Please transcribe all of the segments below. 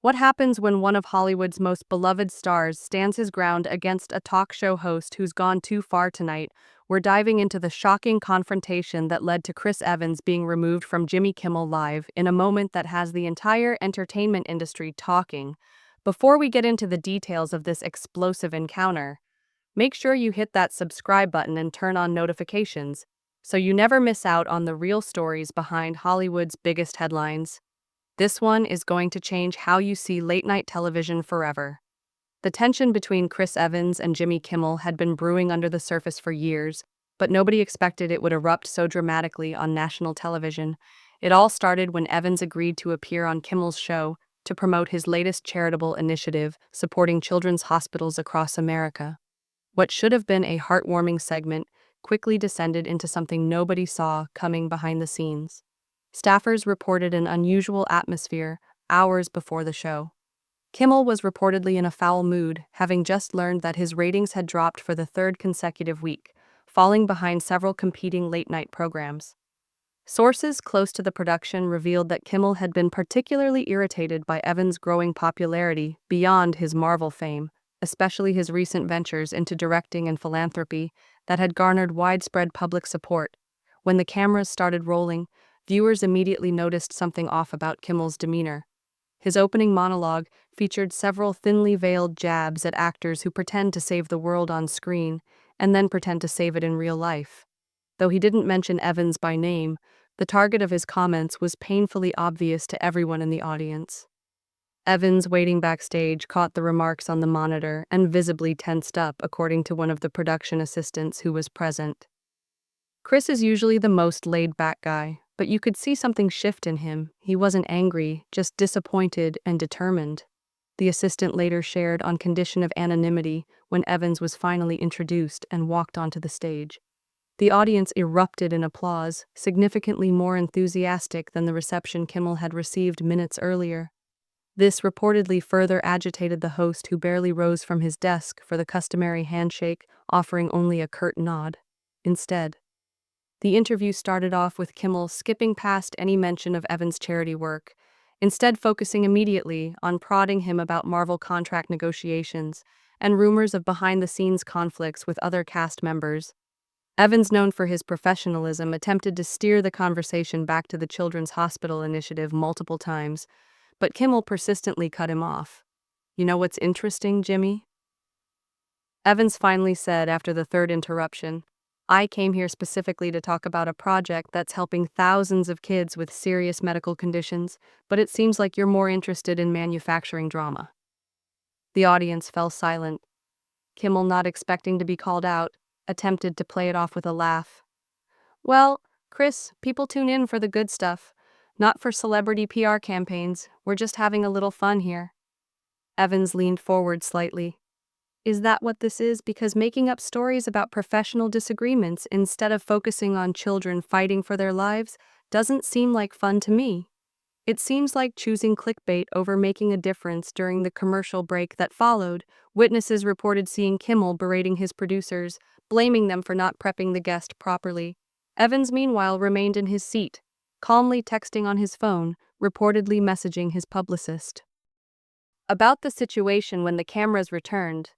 What happens when one of Hollywood's most beloved stars stands his ground against a talk show host who's gone too far tonight? We're diving into the shocking confrontation that led to Chris Evans being removed from Jimmy Kimmel Live in a moment that has the entire entertainment industry talking. Before we get into the details of this explosive encounter, make sure you hit that subscribe button and turn on notifications so you never miss out on the real stories behind Hollywood's biggest headlines. This one is going to change how you see late-night television forever. The tension between Chris Evans and Jimmy Kimmel had been brewing under the surface for years, but nobody expected it would erupt so dramatically on national television. It all started when Evans agreed to appear on Kimmel's show to promote his latest charitable initiative supporting children's hospitals across America. What should have been a heartwarming segment quickly descended into something nobody saw coming behind the scenes. Staffers reported an unusual atmosphere hours before the show. Kimmel was reportedly in a foul mood, having just learned that his ratings had dropped for the third consecutive week, falling behind several competing late-night programs. Sources close to the production revealed that Kimmel had been particularly irritated by Evans' growing popularity beyond his Marvel fame, especially his recent ventures into directing and philanthropy that had garnered widespread public support. When the cameras started rolling, viewers immediately noticed something off about Kimmel's demeanor. His opening monologue featured several thinly veiled jabs at actors who pretend to save the world on screen and then pretend to save it in real life. Though he didn't mention Evans by name, the target of his comments was painfully obvious to everyone in the audience. Evans, waiting backstage, caught the remarks on the monitor and visibly tensed up, according to one of the production assistants who was present. Chris is usually the most laid-back guy, but you could see something shift in him. He wasn't angry, just disappointed and determined. The assistant later shared on condition of anonymity when Evans was finally introduced and walked onto the stage. The audience erupted in applause, significantly more enthusiastic than the reception Kimmel had received minutes earlier. This reportedly further agitated the host, who barely rose from his desk for the customary handshake, offering only a curt nod. Instead, the interview started off with Kimmel skipping past any mention of Evans' charity work, instead focusing immediately on prodding him about Marvel contract negotiations and rumors of behind-the-scenes conflicts with other cast members. Evans, known for his professionalism, attempted to steer the conversation back to the Children's Hospital Initiative multiple times, but Kimmel persistently cut him off. "You know what's interesting, Jimmy?" Evans finally said after the third interruption, "I came here specifically to talk about a project that's helping thousands of kids with serious medical conditions, but it seems like you're more interested in manufacturing drama." The audience fell silent. Kimmel, not expecting to be called out, attempted to play it off with a laugh. "Well, Chris, people tune in for the good stuff, not for celebrity PR campaigns. We're just having a little fun here." Evans leaned forward slightly. "Is that what this is? Because making up stories about professional disagreements instead of focusing on children fighting for their lives doesn't seem like fun to me. It seems like choosing clickbait over making a difference." During the commercial break that followed, witnesses reported seeing Kimmel berating his producers, blaming them for not prepping the guest properly. Evans, meanwhile, remained in his seat, calmly texting on his phone, reportedly messaging his publicist. About the situation when the cameras returned,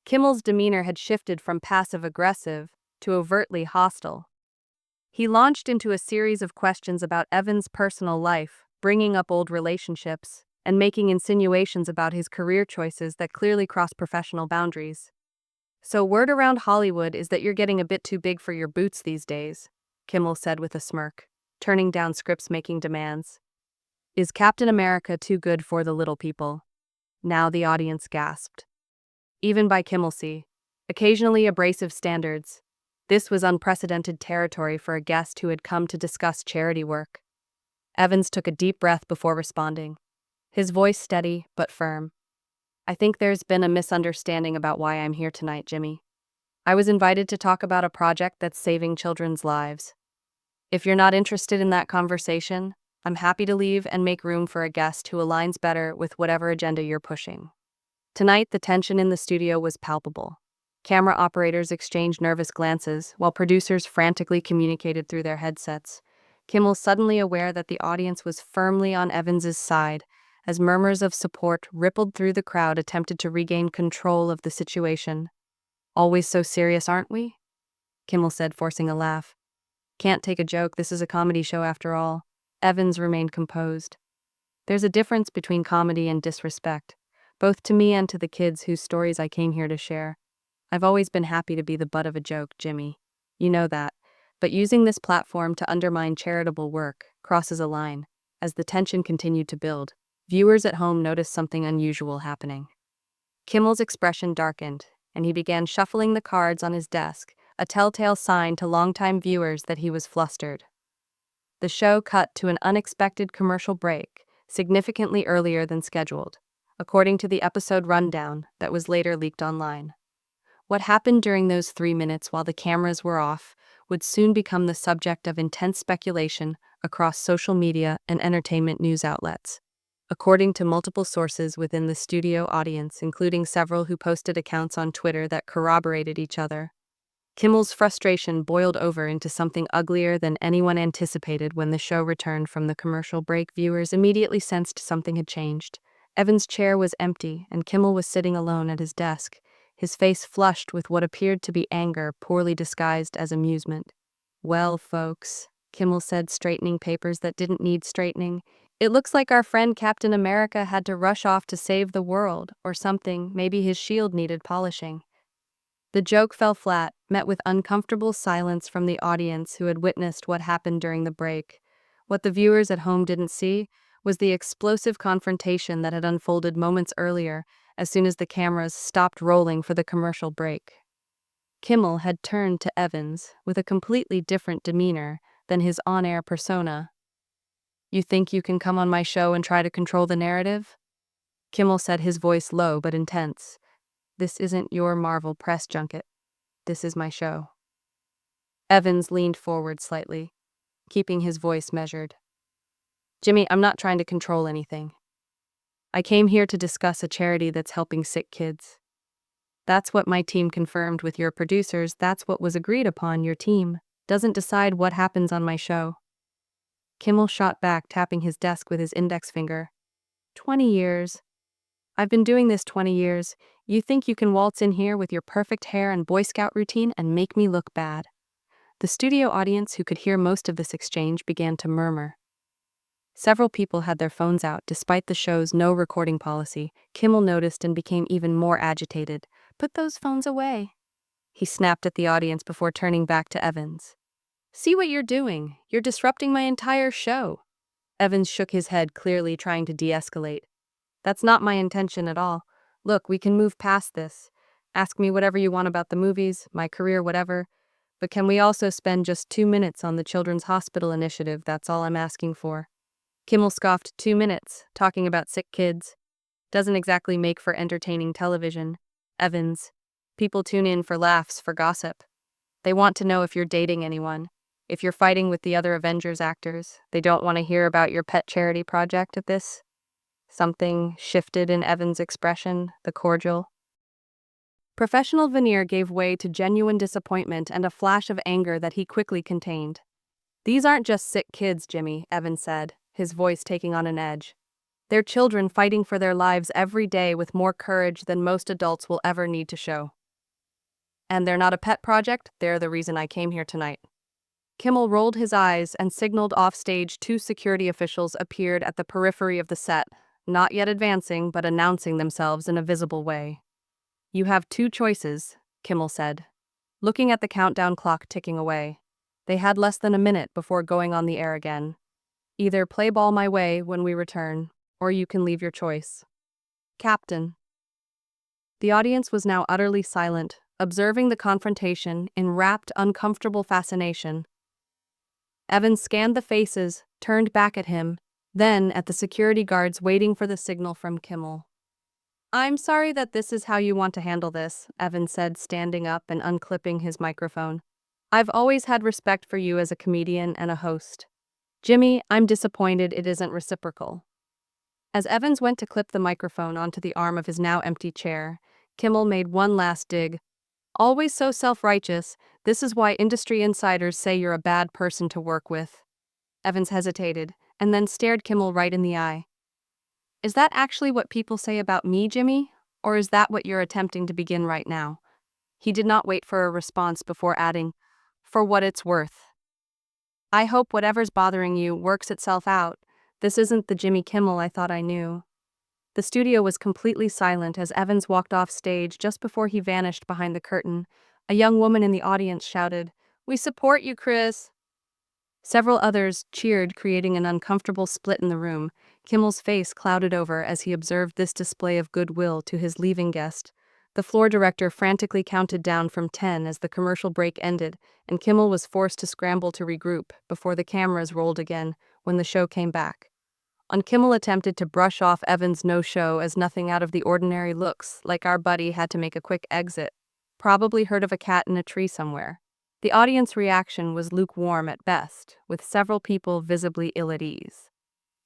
Kimmel's demeanor had shifted from passive-aggressive to overtly hostile. He launched into a series of questions about Evans' personal life, bringing up old relationships, and making insinuations about his career choices that clearly crossed professional boundaries. "So word around Hollywood is that you're getting a bit too big for your boots these days," Kimmel said with a smirk, turning down scripts making demands. "Is Captain America too good for the little people?" Now the audience gasped. Even by Kimmel's occasionally abrasive standards, this was unprecedented territory for a guest who had come to discuss charity work. Evans took a deep breath before responding, his voice steady but firm. "I think there's been a misunderstanding about why I'm here tonight, Jimmy. I was invited to talk about a project that's saving children's lives. If you're not interested in that conversation, I'm happy to leave and make room for a guest who aligns better with whatever agenda you're pushing." Tonight, the tension in the studio was palpable. Camera operators exchanged nervous glances, while producers frantically communicated through their headsets. Kimmel, suddenly aware that the audience was firmly on Evans's side, as murmurs of support rippled through the crowd attempted to regain control of the situation. "Always so serious, aren't we?" Kimmel said, forcing a laugh. "Can't take a joke, this is a comedy show after all." Evans remained composed. "There's a difference between comedy and disrespect, both to me and to the kids whose stories I came here to share. I've always been happy to be the butt of a joke, Jimmy. You know that. But using this platform to undermine charitable work crosses a line." As the tension continued to build, viewers at home noticed something unusual happening. Kimmel's expression darkened, and he began shuffling the cards on his desk, a telltale sign to longtime viewers that he was flustered. The show cut to an unexpected commercial break, significantly earlier than scheduled, according to the episode rundown that was later leaked online. What happened during those 3 minutes while the cameras were off would soon become the subject of intense speculation across social media and entertainment news outlets. According to multiple sources within the studio audience, including several who posted accounts on Twitter that corroborated each other, Kimmel's frustration boiled over into something uglier than anyone anticipated. When the show returned from the commercial break, viewers immediately sensed something had changed. Evan's chair was empty, and Kimmel was sitting alone at his desk, his face flushed with what appeared to be anger, poorly disguised as amusement. "Well, folks," Kimmel said, straightening papers that didn't need straightening, "it looks like our friend Captain America had to rush off to save the world, or something. Maybe his shield needed polishing." The joke fell flat, met with uncomfortable silence from the audience who had witnessed what happened during the break. What the viewers at home didn't see was the explosive confrontation that had unfolded moments earlier, as soon as the cameras stopped rolling for the commercial break. Kimmel had turned to Evans with a completely different demeanor than his on-air persona. "You think you can come on my show and try to control the narrative?" Kimmel said, his voice low but intense. "This isn't your Marvel press junket. This is my show." Evans leaned forward slightly, keeping his voice measured. "Jimmy, I'm not trying to control anything. I came here to discuss a charity that's helping sick kids. That's what my team confirmed with your producers. That's what was agreed upon. Your team doesn't decide what happens on my show." Kimmel shot back, tapping his desk with his index finger. 20 years. I've been doing this 20 years. You think you can waltz in here with your perfect hair and Boy Scout routine and make me look bad?" The studio audience, who could hear most of this exchange, began to murmur. Several people had their phones out despite the show's no recording policy. Kimmel noticed and became even more agitated. "Put those phones away," he snapped at the audience before turning back to Evans. "See what you're doing. You're disrupting my entire show." Evans shook his head, clearly trying to de-escalate. "That's not my intention at all. Look, we can move past this. Ask me whatever you want about the movies, my career, whatever. But can we also spend just 2 minutes on the Children's Hospital Initiative? That's all I'm asking for." Kimmel scoffed. 2 minutes, talking about sick kids. Doesn't exactly make for entertaining television. Evans, people tune in for laughs, for gossip. They want to know if you're dating anyone, if you're fighting with the other Avengers actors. They don't want to hear about your pet charity project at this. Something shifted in Evans' expression, the cordial, professional veneer gave way to genuine disappointment and a flash of anger that he quickly contained. "These aren't just sick kids, Jimmy," Evans said, his voice taking on an edge. "They're children fighting for their lives every day with more courage than most adults will ever need to show. And they're not a pet project, they're the reason I came here tonight." Kimmel rolled his eyes and signaled offstage. 2 security officials appeared at the periphery of the set, not yet advancing but announcing themselves in a visible way. "You have 2 choices," Kimmel said, looking at the countdown clock ticking away. They had less than a minute before going on the air again. "Either play ball my way when we return, or you can leave your choice." "Captain." The audience was now utterly silent, observing the confrontation in rapt, uncomfortable fascination. Evans scanned the faces, turned back at him, then at the security guards waiting for the signal from Kimmel. "I'm sorry that this is how you want to handle this," Evans said, standing up and unclipping his microphone. "I've always had respect for you as a comedian and a host. Jimmy, I'm disappointed it isn't reciprocal." As Evans went to clip the microphone onto the arm of his now empty chair, Kimmel made one last dig. "Always so self-righteous, this is why industry insiders say you're a bad person to work with." Evans hesitated, and then stared Kimmel right in the eye. Is that actually what people say about me, Jimmy? Or is that what you're attempting to begin right now? He did not wait for a response before adding, for what it's worth. I hope whatever's bothering you works itself out. This isn't the Jimmy Kimmel I thought I knew. The studio was completely silent as Evans walked off stage just before he vanished behind the curtain. A young woman in the audience shouted, "We support you, Chris." Several others cheered, creating an uncomfortable split in the room. Kimmel's face clouded over as he observed this display of goodwill to his leaving guest. The floor director frantically counted down from 10 as the commercial break ended, and Kimmel was forced to scramble to regroup before the cameras rolled again when the show came back. Kimmel attempted to brush off Evans' no-show as nothing out of the ordinary, looks like our buddy had to make a quick exit. Probably heard of a cat in a tree somewhere. The audience reaction was lukewarm at best, with several people visibly ill at ease.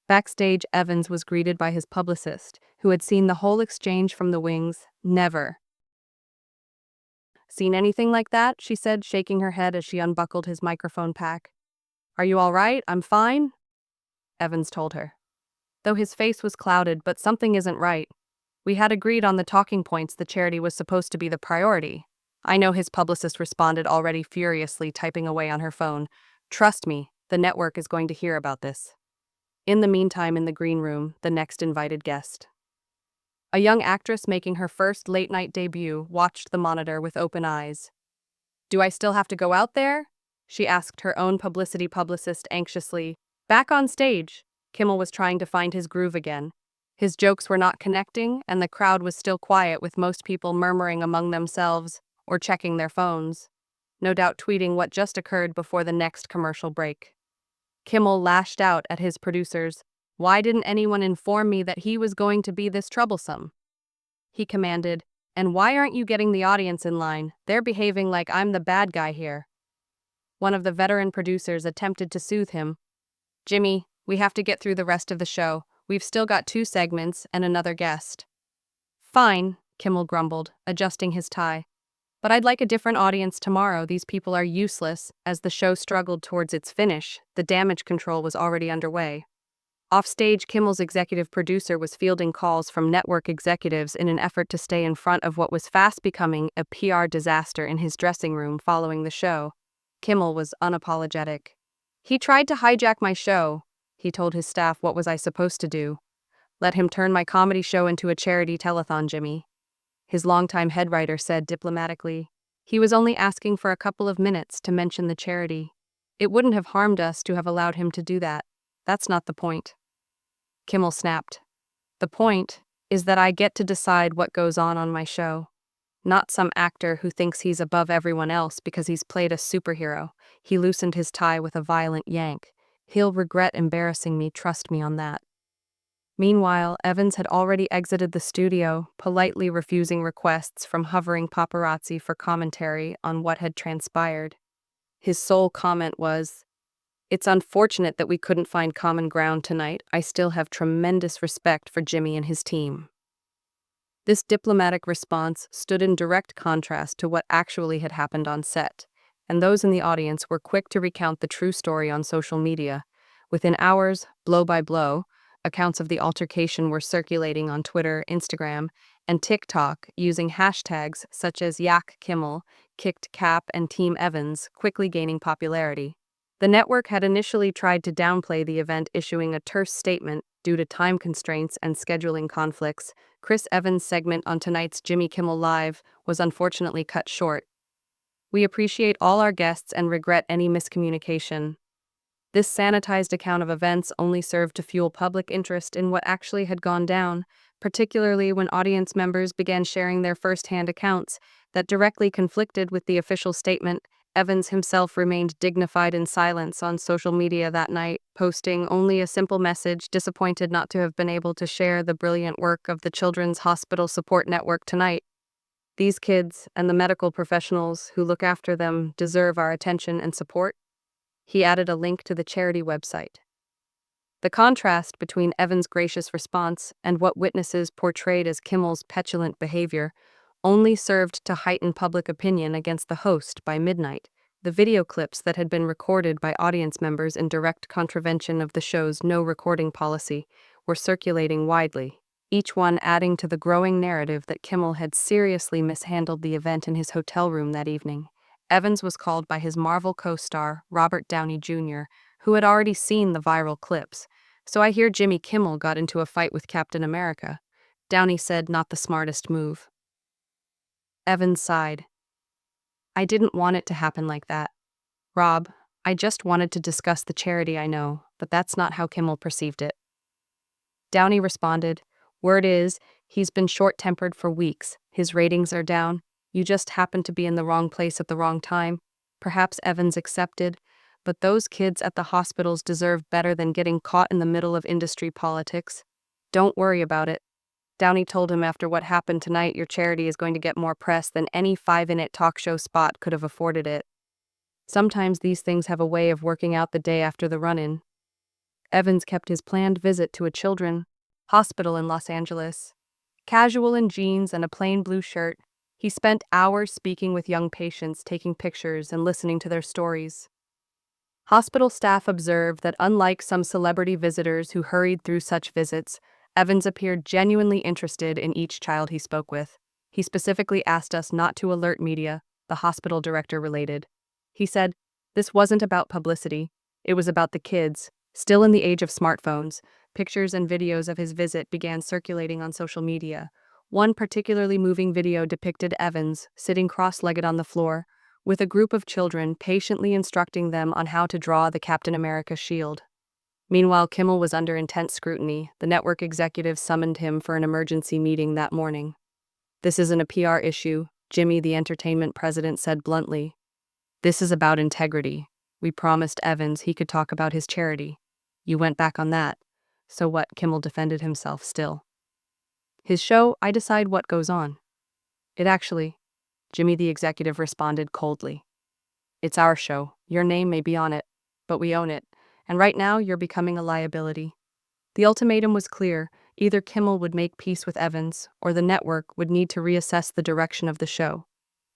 Backstage, Evans was greeted by his publicist, who had seen the whole exchange from the wings. "Never seen anything like that," she said, shaking her head as she unbuckled his microphone pack. "Are you all right? I'm fine," Evans told her. Though his face was clouded, but something isn't right. We had agreed on the talking points the charity was supposed to be the priority. I know, his publicist responded, already furiously typing away on her phone. "Trust me, the network is going to hear about this." In the meantime, in the green room, the next invited guest, a young actress making her first late-night debut, watched the monitor with open eyes. "Do I still have to go out there?" she asked her own publicity publicist anxiously. Back on stage, Kimmel was trying to find his groove again. His jokes were not connecting, and the crowd was still quiet, with most people murmuring among themselves or checking their phones, no doubt tweeting what just occurred before the next commercial break. Kimmel lashed out at his producers. "Why didn't anyone inform me that he was going to be this troublesome?" he commanded. "And why aren't you getting the audience in line? They're behaving like I'm the bad guy here." One of the veteran producers attempted to soothe him. "Jimmy, we have to get through the rest of the show. We've still got 2 segments and another guest." "Fine," Kimmel grumbled, adjusting his tie. "But I'd like a different audience tomorrow. These people are useless." As the show struggled towards its finish, the damage control was already underway. Offstage, Kimmel's executive producer was fielding calls from network executives in an effort to stay in front of what was fast becoming a PR disaster in his dressing room following the show. Kimmel was unapologetic. "He tried to hijack my show," he told his staff. "What was I supposed to do? Let him turn my comedy show into a charity telethon, Jimmy," his longtime head writer said diplomatically. "He was only asking for a couple of minutes to mention the charity. It wouldn't have harmed us to have allowed him to do that. That's not the point." Kimmel snapped. "The point is that I get to decide what goes on my show. Not some actor who thinks he's above everyone else because he's played a superhero." He loosened his tie with a violent yank. "He'll regret embarrassing me, trust me on that." Meanwhile, Evans had already exited the studio, politely refusing requests from hovering paparazzi for commentary on what had transpired. His sole comment was, "It's unfortunate that we couldn't find common ground tonight. I still have tremendous respect for Jimmy and his team." This diplomatic response stood in direct contrast to what actually had happened on set, and those in the audience were quick to recount the true story on social media. Within hours, blow by blow, accounts of the altercation were circulating on Twitter, Instagram, and TikTok using hashtags such as Yak Kimmel, Kicked Cap, and Team Evans, quickly gaining popularity. The network had initially tried to downplay the event, issuing a terse statement due to time constraints and scheduling conflicts. Chris Evans' segment on tonight's Jimmy Kimmel Live was unfortunately cut short. "We appreciate all our guests and regret any miscommunication." This sanitized account of events only served to fuel public interest in what actually had gone down, particularly when audience members began sharing their first-hand accounts that directly conflicted with the official statement. Evans himself remained dignified in silence on social media that night, posting only a simple message, disappointed not to have been able to share the brilliant work of the Children's Hospital Support Network tonight. "These kids and the medical professionals who look after them deserve our attention and support." He added a link to the charity website. The contrast between Evans' gracious response and what witnesses portrayed as Kimmel's petulant behavior only served to heighten public opinion against the host. By midnight, the video clips that had been recorded by audience members in direct contravention of the show's no recording policy were circulating widely, each one adding to the growing narrative that Kimmel had seriously mishandled the event in his hotel room that evening. Evans was called by his Marvel co-star, Robert Downey Jr., who had already seen the viral clips. "So I hear Jimmy Kimmel got into a fight with Captain America." Downey said, "Not the smartest move." Evans sighed. "I didn't want it to happen like that. Rob, I just wanted to discuss the charity I know, but that's not how Kimmel perceived it." Downey responded, "Word is, he's been short-tempered for weeks. His ratings are down. You just happened to be in the wrong place at the wrong time." Perhaps Evans accepted, but those kids at the hospitals deserve better than getting caught in the middle of industry politics. "Don't worry about it." Downey told him, "After what happened tonight, your charity is going to get more press than any 5-minute talk show spot could have afforded it." Sometimes these things have a way of working out the day after the run-in. Evans kept his planned visit to a children's hospital in Los Angeles. Casual in jeans and a plain blue shirt, he spent hours speaking with young patients, taking pictures, and listening to their stories. Hospital staff observed that unlike some celebrity visitors who hurried through such visits, Evans appeared genuinely interested in each child he spoke with. "He specifically asked us not to alert media," the hospital director related. He said, "This wasn't about publicity. It was about the kids." Still in the age of smartphones, pictures and videos of his visit began circulating on social media. One particularly moving video depicted Evans sitting cross-legged on the floor, with a group of children patiently instructing them on how to draw the Captain America shield. Meanwhile, Kimmel was under intense scrutiny. The network executive summoned him for an emergency meeting that morning. "This isn't a PR issue," Jimmy, the entertainment president, said bluntly. "This is about integrity. We promised Evans he could talk about his charity. You went back on that." "So what?" Kimmel defended himself still. "His show, I decide what goes on." "It actually," Jimmy the executive responded coldly. "It's our show. Your name may be on it, but we own it. And right now, you're becoming a liability." The ultimatum was clear. Either Kimmel would make peace with Evans, or the network would need to reassess the direction of the show.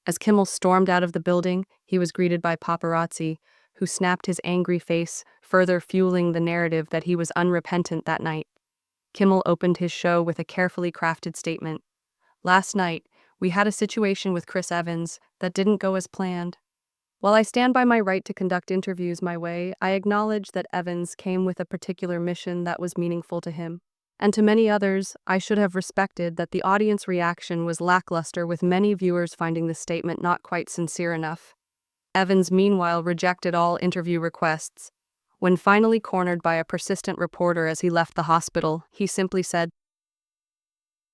As Kimmel stormed out of the building, he was greeted by paparazzi, who snapped his angry face, further fueling the narrative that he was unrepentant that night. Kimmel opened his show with a carefully crafted statement. "Last night, we had a situation with Chris Evans that didn't go as planned. While I stand by my right to conduct interviews my way, I acknowledge that Evans came with a particular mission that was meaningful to him. And to many others, I should have respected that the audience reaction was lackluster, with many viewers finding the statement not quite sincere enough." Evans, meanwhile, rejected all interview requests. When finally cornered by a persistent reporter as he left the hospital, he simply said,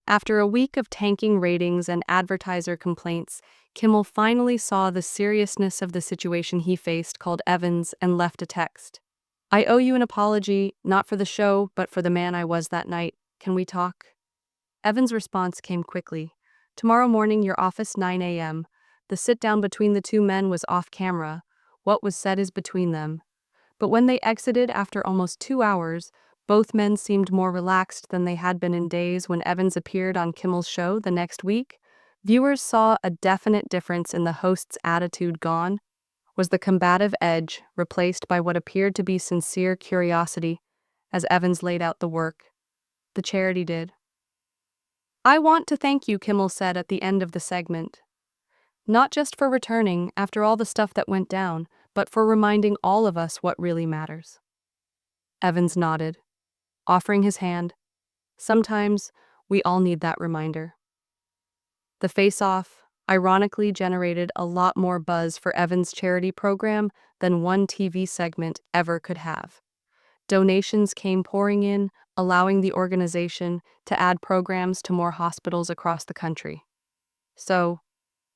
"After a week of tanking ratings and advertiser complaints, Kimmel finally saw the seriousness of the situation he faced, called Evans, and left a text. 'I owe you an apology, not for the show, but for the man I was that night. Can we talk?' Evans' response came quickly. 'Tomorrow morning, your office, 9 a.m. The sit-down between the two men was off camera. What was said is between them. But when they exited after almost 2 hours, both men seemed more relaxed than they had been in days when Evans appeared on Kimmel's show the next week. Viewers saw a definite difference in the host's attitude. Gone was the combative edge, replaced by what appeared to be sincere curiosity as Evans laid out the work. The charity did. "I want to thank you," Kimmel said at the end of the segment. "Not just for returning after all the stuff that went down, but for reminding all of us what really matters." Evans nodded, offering his hand. "Sometimes we all need that reminder." The face-off, ironically, generated a lot more buzz for Evans' charity program than one TV segment ever could have. Donations came pouring in, allowing the organization to add programs to more hospitals across the country. So,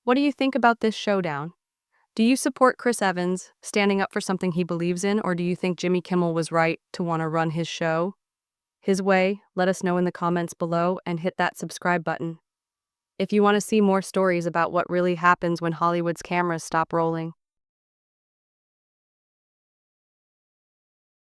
what do you think about this showdown? Do you support Chris Evans standing up for something he believes in, or do you think Jimmy Kimmel was right to want to run his show his way? Let us know in the comments below and hit that subscribe button. If you want to see more stories about what really happens when Hollywood's cameras stop rolling,